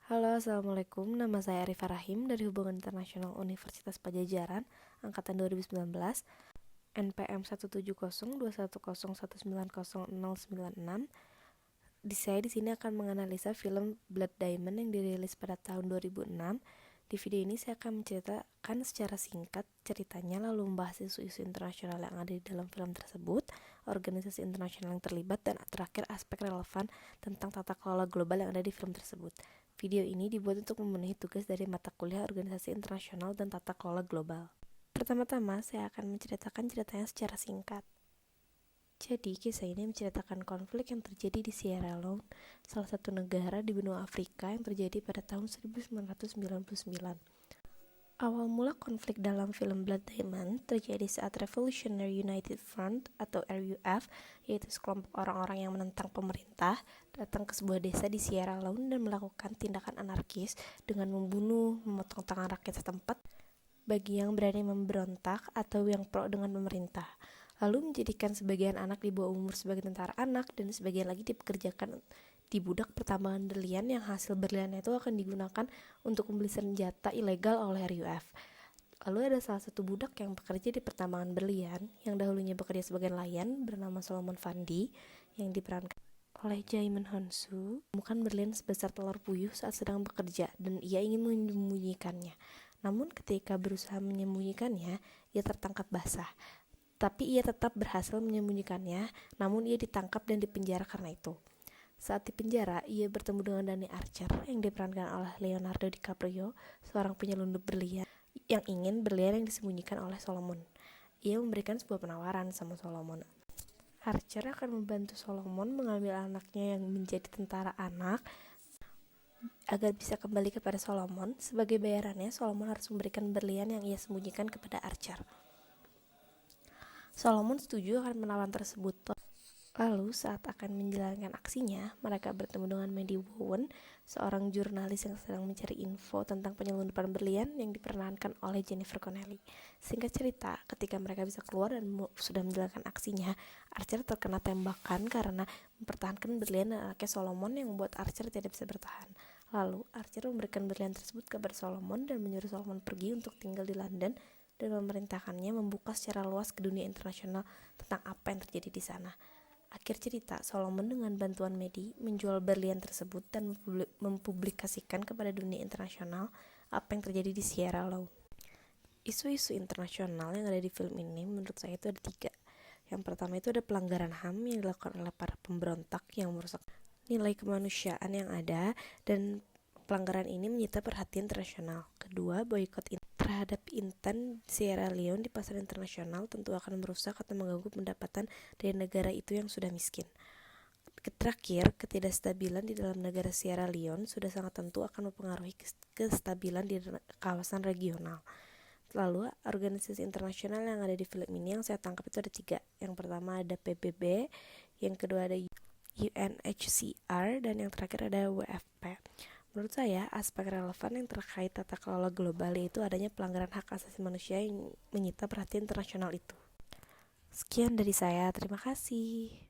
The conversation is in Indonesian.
Halo, Assalamualaikum. Nama saya Arifah Rahim dari Hubungan Internasional Universitas Pajajaran, Angkatan 2019, NPM 17021019096. Saya di sini akan menganalisa film Blood Diamond yang dirilis pada tahun 2006. Di video ini saya akan menceritakan secara singkat ceritanya, lalu membahas isu-isu internasional yang ada di dalam film tersebut, organisasi internasional yang terlibat, dan terakhir aspek relevan tentang tata kelola global yang ada di film tersebut. Video ini dibuat untuk memenuhi tugas dari mata kuliah organisasi internasional dan tata kelola global. Pertama-tama, saya akan menceritakan ceritanya secara singkat. Jadi, kisah ini menceritakan konflik yang terjadi di Sierra Leone, salah satu negara di benua Afrika yang terjadi pada tahun 1999. Awal mula konflik dalam film Blood Diamond terjadi saat Revolutionary United Front atau RUF, yaitu sekelompok orang-orang yang menentang pemerintah, datang ke sebuah desa di Sierra Leone dan melakukan tindakan anarkis dengan membunuh, memotong tangan rakyat setempat bagi yang berani memberontak atau yang pro dengan pemerintah, lalu menjadikan sebagian anak di bawah umur sebagai tentara anak dan sebagian lagi dipekerjakan di budak pertambangan berlian yang hasil berlian itu akan digunakan untuk membeli senjata ilegal oleh RUF. Lalu ada salah satu budak yang bekerja di pertambangan berlian yang dahulunya bekerja sebagai nelayan bernama Solomon Fandi yang diperankan oleh Jaimon Honsu, menemukan berlian sebesar telur puyuh saat sedang bekerja dan ia ingin menyembunyikannya. Namun ketika berusaha menyembunyikannya, ia tertangkap basah. Tapi ia tetap berhasil menyembunyikannya, namun ia ditangkap dan dipenjara karena itu. Saat di penjara, ia bertemu dengan Danny Archer yang diperankan oleh Leonardo DiCaprio, seorang penyelundup berlian yang ingin berlian yang disembunyikan oleh Solomon. Ia memberikan sebuah penawaran sama Solomon. Archer akan membantu Solomon mengambil anaknya yang menjadi tentara anak agar bisa kembali kepada Solomon. Sebagai bayarannya, Solomon harus memberikan berlian yang ia sembunyikan kepada Archer. Solomon setuju akan penawaran tersebut. Lalu saat akan menjalankan aksinya, mereka bertemu dengan Mandy Bowen, seorang jurnalis yang sedang mencari info tentang penyelundupan berlian yang diperankan oleh Jennifer Connelly. Singkat cerita, ketika mereka bisa keluar dan sudah menjalankan aksinya, Archer terkena tembakan karena mempertahankan berlian dan anaknya Solomon yang membuat Archer tidak bisa bertahan. Lalu, Archer memberikan berlian tersebut kepada Solomon dan menyuruh Solomon pergi untuk tinggal di London dan memerintahkannya membuka secara luas ke dunia internasional tentang apa yang terjadi di sana. Akhir cerita, Solomon dengan bantuan Mandy menjual berlian tersebut dan mempublikasikan kepada dunia internasional apa yang terjadi di Sierra Leone. Isu-isu internasional yang ada di film ini menurut saya itu ada 3. Yang pertama itu ada pelanggaran HAM yang dilakukan oleh para pemberontak yang merusak nilai kemanusiaan yang ada, dan pelanggaran ini menyita perhatian internasional. Kedua, boikot terhadap intan Sierra Leone di pasar internasional tentu akan merusak atau mengganggu pendapatan dari negara itu yang sudah miskin. Terakhir, ketidakstabilan di dalam negara Sierra Leone sudah sangat tentu akan mempengaruhi kestabilan di kawasan regional. Lalu, organisasi internasional yang ada di film ini yang saya tangkap itu ada 3. Yang pertama ada PBB, yang kedua ada UNHCR, dan yang terakhir ada WFP. Menurut saya, aspek relevan yang terkait tata kelola global yaitu adanya pelanggaran hak asasi manusia yang menyita perhatian internasional itu. Sekian dari saya, terima kasih.